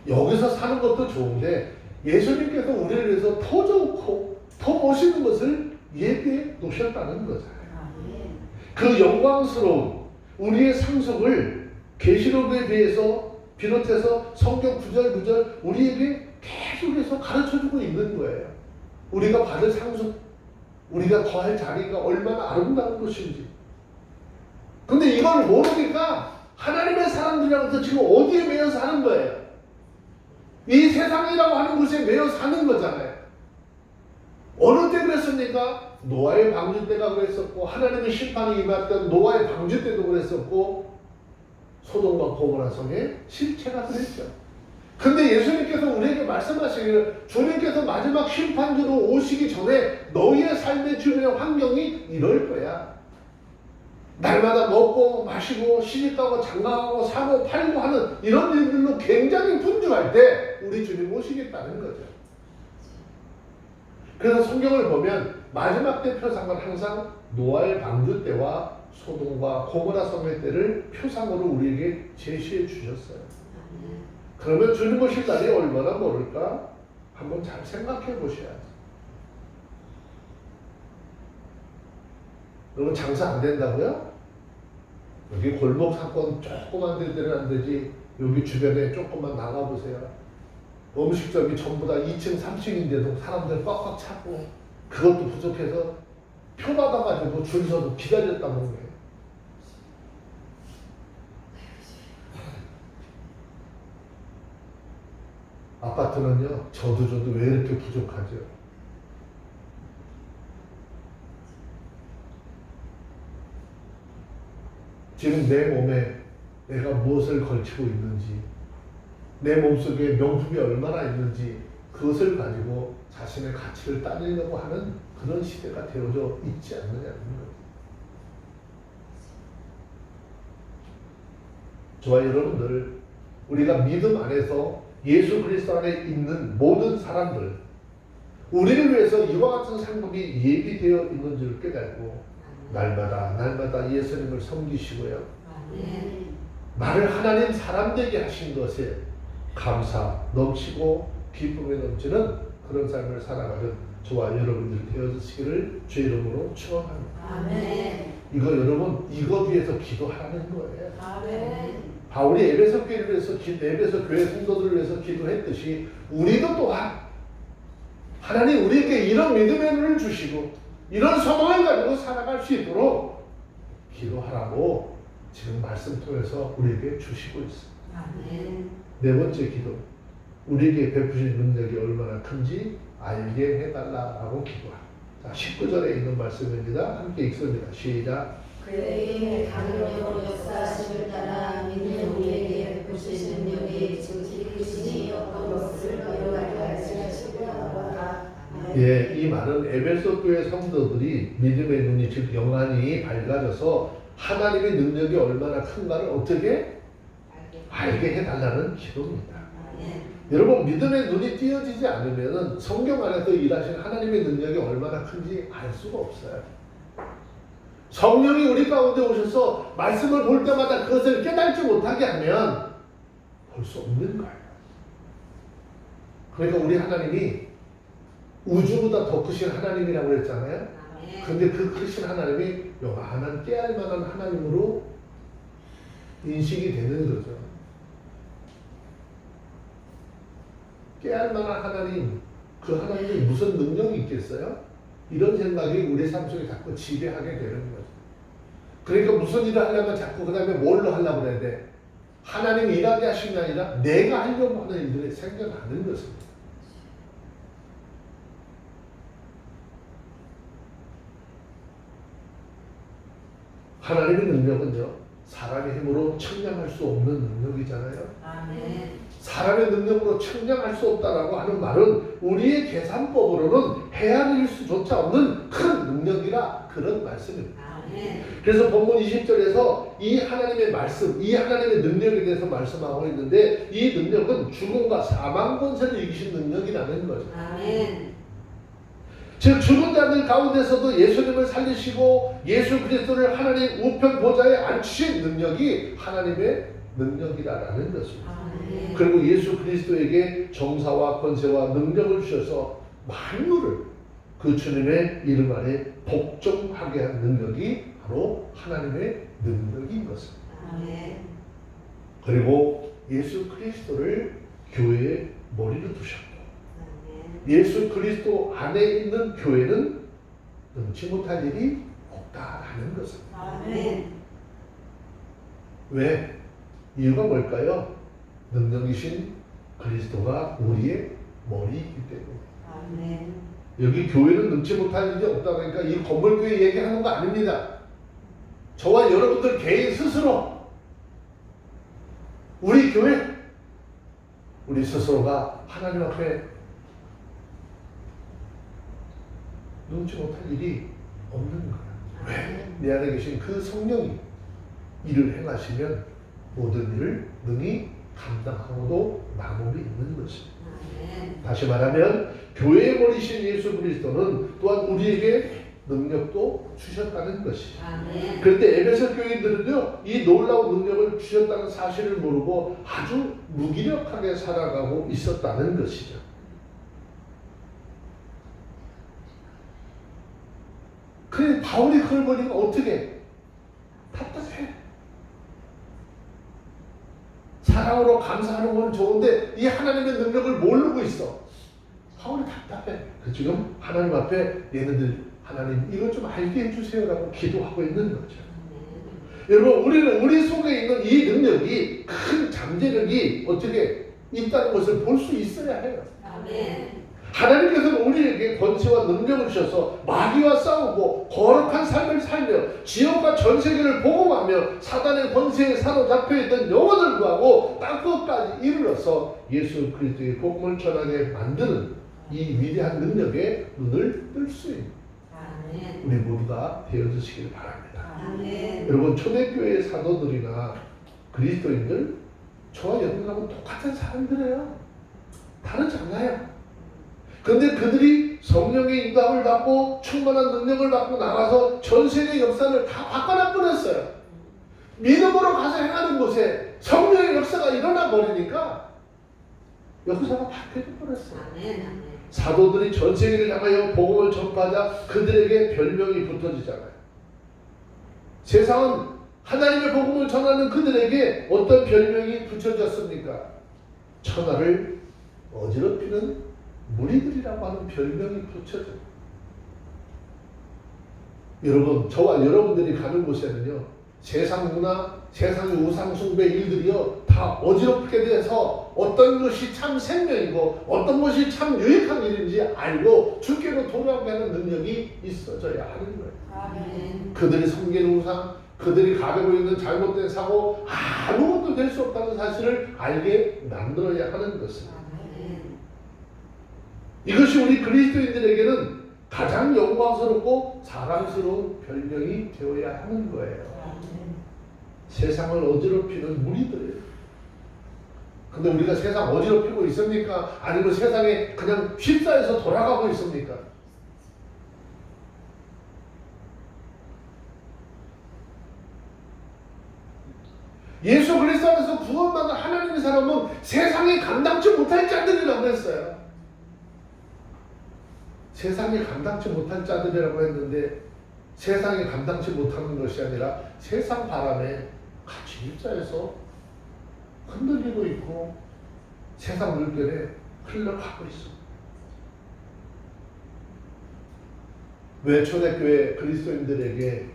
여기서 사는 것도 좋은데 예수님께서 우리를 위해서 더 좋고 더 멋있는 것을 예비해 놓으셨다는 거잖아요. 그 영광스러운 우리의 상속을 계시록에 비해서 비롯해서 성경 구절 우리에게 계속해서 가르쳐주고 있는 거예요. 우리가 받을 상속, 우리가 거할 자리가 얼마나 아름다운 것인지. 근데 이걸 모르니까 하나님의 사람들이라서 지금 어디에 매여 사는 거예요? 이 세상이라고 하는 곳에 매여 사는 거잖아요. 어느 때 그랬습니까? 노아의 방주 때가 그랬었고 하나님의 심판이 임했던 노아의 방주 때도 그랬었고 소돔과 고모라 성의 실체가 그랬죠. 근데 예수님께서 우리에게 말씀하시기를 주님께서 마지막 심판주로 오시기 전에 너희의 삶의 주변의 환경이 이럴 거야. 날마다 먹고 마시고 시집가고 장가가고 사고 팔고 하는 이런 일들로 굉장히 분주할 때 우리 주님 오시겠다는 거죠. 그래서 성경을 보면 마지막 때 표상은 항상 노아의 방주 때와 소돔과 고모라 성의 때를 표상으로 우리에게 제시해 주셨어요. 그러면 주님 오실 날이 얼마나 멀을까? 한번 잘 생각해 보셔야지. 여러분 장사 안 된다고요? 여기 골목 사건 조그만 데들은 안 되지 여기 주변에 조금만 나가보세요. 음식점이 전부 다 2층 3층인데도 사람들 꽉꽉 차고 그것도 부족해서 표 받아가지고 줄 서서 기다렸다 먹는 거예요. 아파트는요 저도 왜 이렇게 부족하죠? 지금 내 몸에 내가 무엇을 걸치고 있는지 내 몸속에 명품이 얼마나 있는지 그것을 가지고 자신의 가치를 따지려고 하는 그런 시대가 되어져 있지 않느냐는 거예요. 저와 여러분들 우리가 믿음 안에서 예수 그리스도 안에 있는 모든 사람들 우리를 위해서 이와 같은 상급이 예비되어 있는 줄 깨닫고 날마다 예수님을 섬기시고요. 나를 하나님 사람 되게 하신 것에 감사 넘치고 기쁨에 넘치는 그런 삶을 살아가는 저와 여러분들 되어주시기를 주 이름으로 축원합니다. 아멘. 이거 여러분 이거 위해서 기도하는 거예요. 아멘. 바울이 에베소 교회를 위해서 에베소 교회 성도들을 위해서 기도했듯이 우리도 또한 하나님 우리에게 이런 믿음의 눈을 주시고 이런 소망을 가지고 살아갈 수 있도록 기도하라고 지금 말씀 통해서 우리에게 주시고 있습니다. 아멘. 네 번째 기도 우리에게 베푸신 능력이 얼마나 큰지 알게 해달라고 기도합니다. 자, 19절에 있는 말씀입니다. 함께 읽습니다. 시작. 그에게 강력으로 역사하심을 따라 믿는 우리에게 베푸신 능력이 증기 크시니 어떤 것을 배워갈까 하시려다. 예, 이 말은 에베소 교회 성도들이 믿음의 눈이 즉 영안이 밝아져서 하나님의 능력이 얼마나 큰가를 어떻게 알게 해달라는 기도입니다. 여러분 믿음의 눈이 띄어지지 않으면 성경 안에서 일하신 하나님의 능력이 얼마나 큰지 알 수가 없어요. 성령이 우리 가운데 오셔서 말씀을 볼 때마다 그것을 깨닫지 못하게 하면 볼 수 없는 거예요. 그러니까 우리 하나님이 우주보다 더 크신 하나님이라고 그랬잖아요. 근데 그 크신 하나님이 요만한 깨알 만한 하나님으로 인식이 되는 거죠. 깨알 만한 하나님, 그 하나님이 무슨 능력이 있겠어요? 이런 생각이 우리 삶 속에 자꾸 지배하게 되는 거죠. 그러니까 무슨 일을 하려면 자꾸 그 다음에 뭘로 하려고 그래야 돼? 하나님이 일하게 하신 게 아니라 내가 하려고 하는 일들이 생겨나는 것입니다. 하나님의 능력은요, 사람의 힘으로 측량할 수 없는 능력이잖아요. 아멘. 사람의 능력으로 측량할 수 없다라고 하는 말은 우리의 계산법으로는 헤아릴 수조차 없는 큰 능력이라 그런 말씀입니다. 아멘. 그래서 본문 20절에서 이 하나님의 말씀, 이 하나님의 능력에 대해서 말씀하고 있는데 이 능력은 죽음과 사망 권세를 이기신 능력이라는 거죠. 아멘. 즉 죽은 자들 가운데서도 예수님을 살리시고 예수 그리스도를 하나님 우편 보좌에 앉히신 능력이 하나님의 능력이라는 것입니다. 아멘. 그리고 예수 그리스도에게 정사와 권세와 능력을 주셔서 만물을 그 주님의 이름 아래 복종하게 한 능력이 바로 하나님의 능력인 것입니다. 아멘. 그리고 예수 그리스도를 교회의 머리로 두셨고 아멘. 예수 그리스도 안에 있는 교회는 능치 못할 일이 없다라는 것입니다. 아멘. 왜? 이유가 뭘까요? 능력이신 그리스도가 우리의 머리이기 때문에. 아멘. 여기 교회는 능치 못할 일이 없다 그러니까 이 건물교회 얘기하는 거 아닙니다. 저와 여러분들 개인 스스로 우리 교회 우리 스스로가 하나님 앞에 능치 못할 일이 없는 거야. 왜? 내 안에 계신 그 성령이 일을 행하시면 모든 일을 능히 감당하고도 남음이 있는 것입니다. 아멘. 다시 말하면 교회의 머리신 예수 그리스도는 또한 우리에게 능력도 주셨다는 것이죠. 아멘. 그런데 에베소 교인들은요, 이 놀라운 능력을 주셨다는 사실을 모르고 아주 무기력하게 살아가고 있었다는 것이죠. 그래 바울이 그걸 보니까 어떻게 답답해. 사랑으로 감사하는 건 좋은데 이 하나님의 능력을 모르고 있어. 바울이 답답해. 그 지금 하나님 앞에 얘네들 하나님 이것 좀 알게 해주세요라고 기도하고 있는 거죠. 여러분 우리는 우리 속에 있는 이 능력이 큰 잠재력이 어떻게 있다는 것을 볼 수 있어야 해요. 아멘. 하나님께서는 우리에게 권세와 능력을 주셔서 마귀와 싸우고 거룩한 삶을 살며 지옥과 전 세계를 복음하며 사단의 권세에 사로잡혀 있던 영혼을 구하고 땅끝까지 이르러서 예수 그리스도의 복음을 전하게 만드는 이 위대한 능력에 눈을 뜰 수 있는 아멘. 우리 모두가 되어주시길 바랍니다. 아멘. 여러분 초대교회의 사도들이나 그리스도인들 저와 여러분하고 똑같은 사람들이에요. 다르지 않아요. 그런데 그들이 성령의 인도함을 받고 충만한 능력을 받고 나가서 전 세계 역사를 다 바꿔놔 버렸어요. 믿음으로 가서 행하는 곳에 성령의 역사가 일어나 버리니까 역사가 바뀌어 버렸어요. 아멘. 아멘. 사도들이 전 세계를 향하여 복음을 전파하자 그들에게 별명이 붙어지잖아요. 세상은 하나님의 복음을 전하는 그들에게 어떤 별명이 붙여졌습니까? 천하를 어지럽히는 무리들이라고 하는 별명이 붙여져요. 여러분, 저와 여러분들이 가는 곳에는요, 세상 문화, 세상의 우상 숭배 일들이요, 다 어지럽게 돼서 어떤 것이 참 생명이고 어떤 것이 참 유익한 일인지 알고 주께로 돌아오게 하는 능력이 있어져야 하는 거예요. 아멘. 그들이 섬기는 우상, 그들이 가지고 있는 잘못된 사고 아무것도 될 수 없다는 사실을 알게 만들어야 하는 것입니다. 아멘. 이것이 우리 그리스도인들에게는 가장 영광스럽고 사랑스러운 별명이 되어야 하는 거예요. 아멘. 세상을 어지럽히는 무리들이에요. 근데 우리가 세상 어지럽히고 있습니까? 아니면 세상에 그냥 휩싸여서 돌아가고 있습니까? 예수 그리스도 안에서 구원받은 하나님의 사람은 세상에 감당치 못할 자들이라고 했어요. 세상에 감당치 못할 자들이라고 했는데 세상에 감당치 못하는 것이 아니라 세상 바람에 같이 휩싸여서 흔들리고 있고 세상 물결에 흘러가고 있어. 왜 초대교회 그리스도인들에게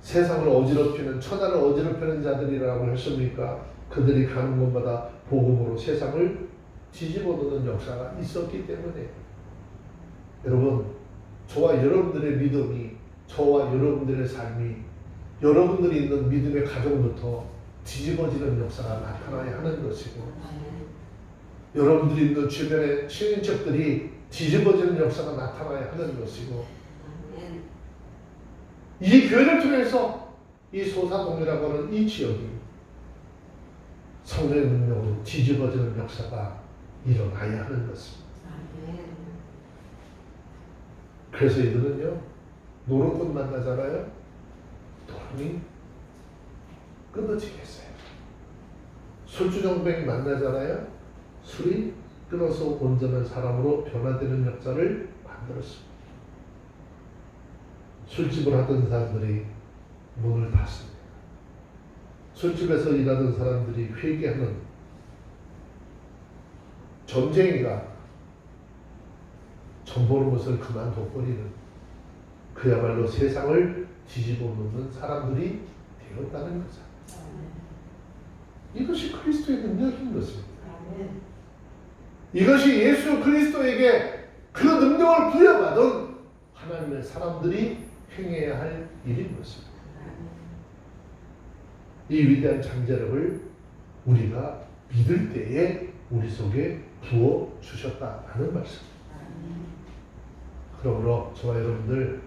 세상을 어지럽히는, 천하를 어지럽히는 자들이라고 했습니까? 그들이 가는 곳마다 복음으로 세상을 뒤집어 놓는 역사가 있었기 때문에. 여러분, 저와 여러분들의 믿음이, 저와 여러분들의 삶이, 여러분들이 있는 믿음의 가정부터 뒤집어지는 역사가 나타나야 하는 것이고, 여러분들이 있는 주변의 친인척들이 뒤집어지는 역사가 나타나야 하는 것이고, 이 교회를 통해서 이 소사동이라고 하는 이 지역이 성령의 능력으로 뒤집어지는 역사가 일어나야 하는 것입니다. 그래서 이들은요, 노름꾼 만나잖아요. 노름이 끊어지겠어요. 술주정뱅이 만나잖아요. 술이 끊어서 온전한 사람으로 변화되는 역사를 만들었습니다. 술집을 하던 사람들이 문을 닫습니다. 술집에서 일하던 사람들이 회개하는 점쟁이가 점 보는 것을 그만둬버리는, 그야말로 세상을 뒤집어 놓는 사람들이 되었다는 거죠. 이것이 그리스도의 능력인 것입니다. 이것이 예수 그리스도에게 그 능력을 부여받은 하나님의 사람들이 행해야 할 일인 것입니다. 이 위대한 잠재력을 우리가 믿을 때에 우리 속에 부어 주셨다는 말씀입니다. 그러므로 저와 여러분들,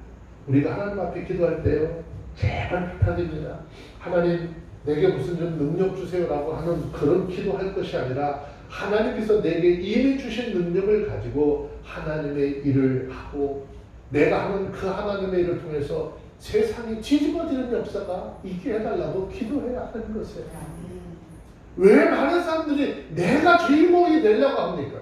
우리가 하나님 앞에 기도할 때요, 제발 부탁드립니다. 하나님, 내게 무슨 좀 능력 주세요라고 하는 그런 기도할 것이 아니라 하나님께서 내게 이미 주신 능력을 가지고 하나님의 일을 하고 내가 하는 그 하나님의 일을 통해서 세상이 뒤집어지는 역사가 있게 해달라고 기도해야 하는 것이에요. 왜 많은 사람들이 내가 주인공이 되려고 합니까?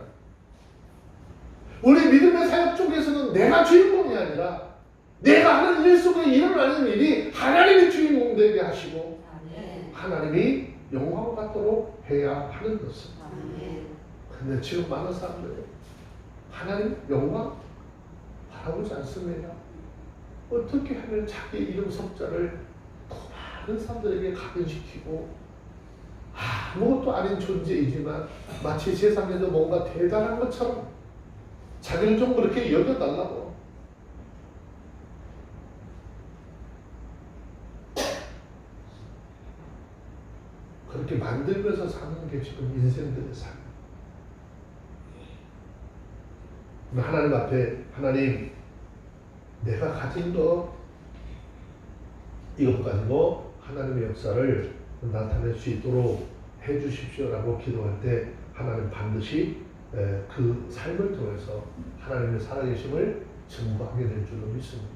우리 믿음의 사역 쪽에서는 내가 주인공이 아니라 내가 하는 일 속에 일어나는 일이 하나님이 주인공 되게 하시고 하나님이 영광을 받도록 해야 하는 것입니다. 근데 지금 많은 사람들이 하나님 영광 바라보지 않습니다. 어떻게 하면 자기 이름 석자를 더 많은 사람들에게 각인시키고 아무것도 아닌 존재이지만 마치 세상에도 뭔가 대단한 것처럼 자기를 좀 그렇게 여겨달라고. 그렇게 만들면서 사는 게 지금 인생들의 삶. 하나님 앞에, 하나님, 내가 가진 거 이것 가지고 하나님의 역사를 나타낼 수 있도록 해주십시오라고 기도할 때 하나님 반드시 그 삶을 통해서 하나님의 살아계심을 증거하게 될 줄로 믿습니다.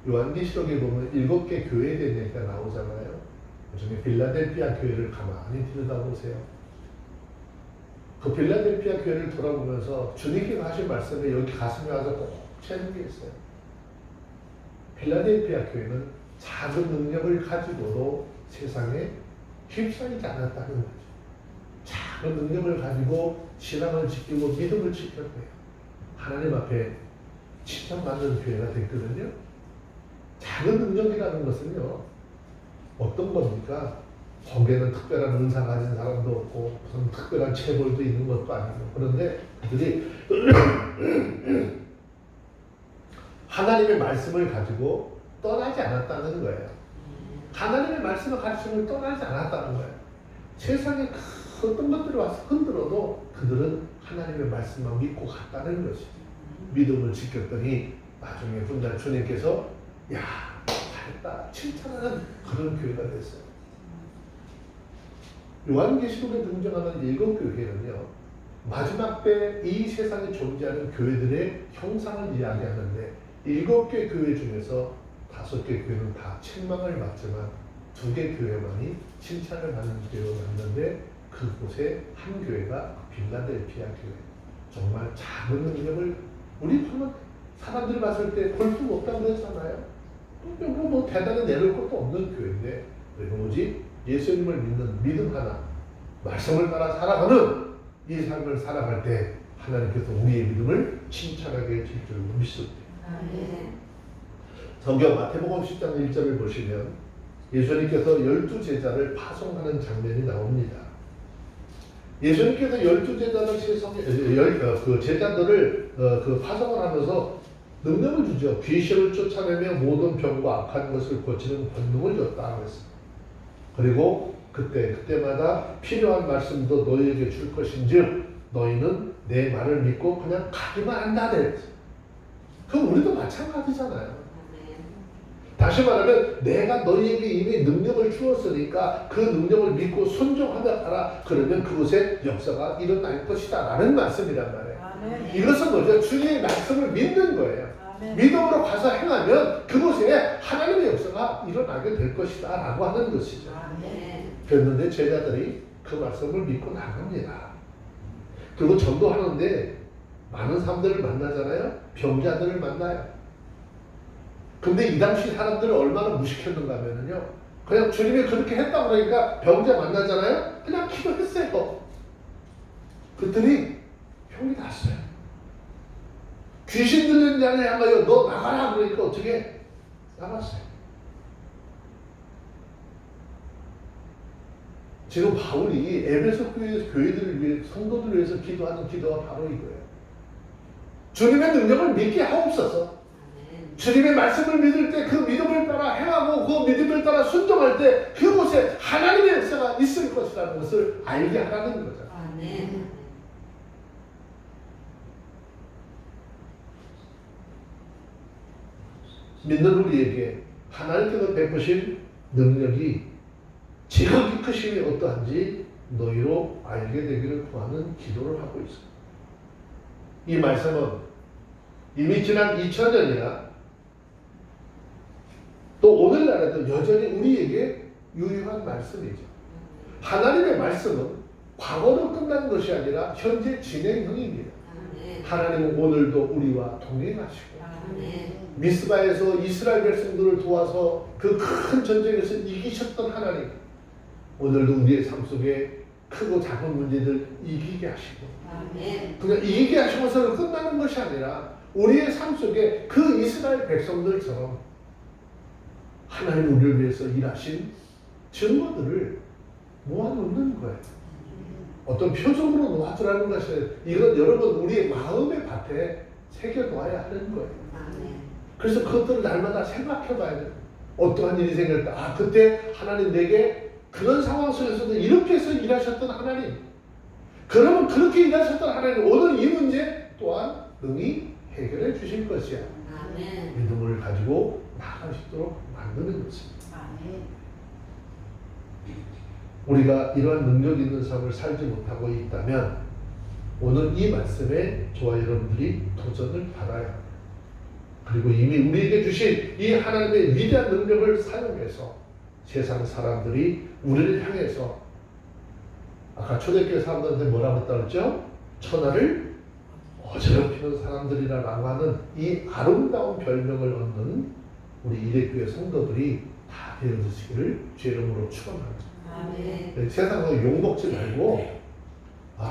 요한계시록에 보면 7개 교회에 대한 얘기가 나오잖아요. 그중에 빌라델피아 교회를 가만히 들여다보세요. 그 빌라델피아 교회를 돌아보면서 주님께서 하신 말씀에 여기 가슴에 와서 꼭 채는 게 있어요. 빌라델피아 교회는 작은 능력을 가지고도 세상에 휩싸이지 않았다는 거죠. 작은 능력을 가지고 신앙을 지키고 믿음을 지켰대요. 하나님 앞에 칭찬받는 교회가 됐거든요. 작은 능력이라는 것은요, 어떤 겁니까? 거기에는 특별한 은사 가진 사람도 없고 무슨 특별한 체벌도 있는 것도 아니고, 그런데 그들이 하나님의 말씀을 가지고 떠나지 않았다는 거예요. 하나님의 말씀을 가르침을 떠나지 않았다는 거예요. 세상에 어떤 것들이 와서 흔들어도 그들은 하나님의 말씀만 믿고 갔다는 것이죠. 믿음을 지켰더니 나중에 훗날 주님께서 야, 잘했다 칭찬하는 그런 교회가 됐어요. 요한계시록에 등장하는 7교회는요, 마지막 때 이 세상에 존재하는 교회들의 형상을 이야기하는데 7개 교회 중에서 5개 교회는 다 책망을 받지만 2개 교회만이 칭찬을 받는 교회가 있는데 그곳에 한 교회가 빌라델피아 교회. 정말 작은 능력을 우리 보면 사람들이 봤을 때 볼 수 없다고 그랬잖아요. 뭐 대단히 내놓을 것도 없는 교회인데 오직 예수님을 믿는 믿음 하나, 말씀을 따라 살아가는 이 삶을 살아갈 때 하나님께서 우리의 믿음을 칭찬하게 해줄 줄 믿습니다. 성경 마태복음 10장 1절을 보시면 예수님께서 12제자를 파송하는 장면이 나옵니다. 예수님께서 12제자를 제자들을 파송을 하면서 능력을 주죠. 귀신을 쫓아내며 모든 병과 악한 것을 고치는 권능을 줬다 그랬어요. 그리고 그때마다 필요한 말씀도 너희에게 줄 것인즉 너희는 내 말을 믿고 그냥 가기만 한다 그랬어요. 그럼 우리도 마찬가지잖아요. 다시 말하면 내가 너희에게 이미 능력을 주었으니까 그 능력을 믿고 순종하며 가라. 그러면 그곳에 역사가 일어날 것이다 라는 말씀이란 말이에요. 아멘. 이것은 뭐죠? 주님의 말씀을 믿는 거예요. 아멘. 믿음으로 가서 행하면 그곳에 하나님의 역사가 일어나게 될 것이다 라고 하는 것이죠. 아멘. 그랬는데 제자들이 그 말씀을 믿고 나갑니다. 그리고 전도하는데 많은 사람들을 만나잖아요. 병자들을 만나요. 근데 이 당시 사람들을 얼마나 무식했는가 하면요, 그냥 주님이 그렇게 했다고 그러니까 병자 만나잖아요. 그냥 기도했어요. 그랬더니 병이 났어요. 귀신 들린 자를 향하여 너 나가라 그러니까 어떻게 나갔어요. 지금 바울이 에베소 교회들을 위해, 성도들을 위해서 기도하는 기도가 바로 이거예요. 주님의 능력을 믿게 하옵소서. 주님의 말씀을 믿을 때 그 믿음을 따라 행하고 그 믿음을 따라 순종할 때 그곳에 하나님의 역사가 있을 것이라는 것을 알게 하라는 거죠. 아멘. 믿는 우리에게 하나님께서 베푸신 능력이 지극히 크심이 어떠한지 너희로 알게 되기를 구하는 기도를 하고 있습니다. 이 말씀은 이미 지난 2000년이나 또 오늘날에도 여전히 우리에게 유효한 말씀이죠. 하나님의 말씀은 과거로 끝난 것이 아니라 현재 진행형입니다. 하나님은 오늘도 우리와 동행하시고 미스바에서 이스라엘 백성들을 도와서 그 큰 전쟁에서 이기셨던 하나님, 오늘도 우리의 삶 속에 크고 작은 문제들 이기게 하시고 그냥 이기게 하시고서는 끝나는 것이 아니라 우리의 삶 속에 그 이스라엘 백성들처럼 하나님 우리를 위해서 일하신 증거들을 모아놓는 거예요. 어떤 표적으로 놓아두라는 것이 아니라 이건 여러분 우리의 마음의 밭에 새겨놓아야 하는 거예요. 그래서 그것들을 날마다 생각해봐야 돼요. 어떠한 일이 생길 때 그때 하나님 내게 그런 상황 속에서도 이렇게 해서 일하셨던 하나님, 그러면 그렇게 일하셨던 하나님 오늘 이 문제 또한 능히 해결해 주실 것이야. 아멘. 믿음을 가지고 나아갈 수 있도록 만드는 것입니다. 아멘. 우리가 이러한 능력 있는 삶을 살지 못하고 있다면 오늘 이 말씀에 저와 여러분들이 도전을 받아야 합니다. 그리고 이미 우리에게 주신 이 하나님의 위대한 능력을 사용해서 세상 사람들이 우리를 향해서 아까 초대교회 사람들한테 뭐라고 했다고 했죠? 천하를 어지럽히는 사람들이라고 하는 이 아름다운 별명을 얻는 우리 이대교회 성도들이 다 되어주시기를 주의 이름으로 축원합니다. 아멘. 세상을 욕먹지 말고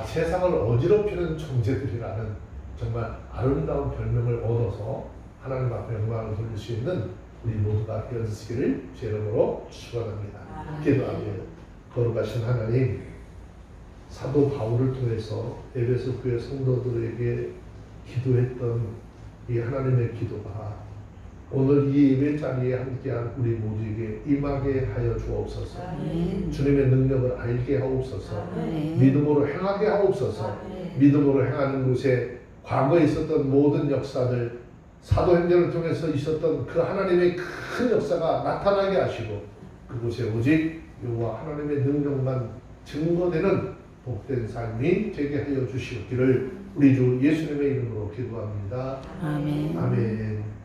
세상을 어지럽히는 존재들이라는 정말 아름다운 별명을 얻어서 하나님 앞에 영광을 돌릴 수 있는 우리 모두가 되어주시기를 주의 이름으로 축원합니다. 기도합니다. 거룩하신 하나님, 사도 바울을 통해서 에베소 교회 성도들에게 기도했던 이 하나님의 기도가 오늘 이 예배 자리에 함께한 우리 모두에게 임하게 하여 주옵소서. 아멘. 주님의 능력을 알게 하옵소서. 아멘. 믿음으로 행하게 하옵소서. 아멘. 믿음으로 행하는 곳에 과거에 있었던 모든 역사들, 사도행전을 통해서 있었던 그 하나님의 큰 역사가 나타나게 하시고 그곳에 오직 여호와 하나님의 능력만 증거되는 복된 삶이 되게 하여 주시기를 우리 주 예수님의 이름으로 기도합니다. 아멘. 아멘.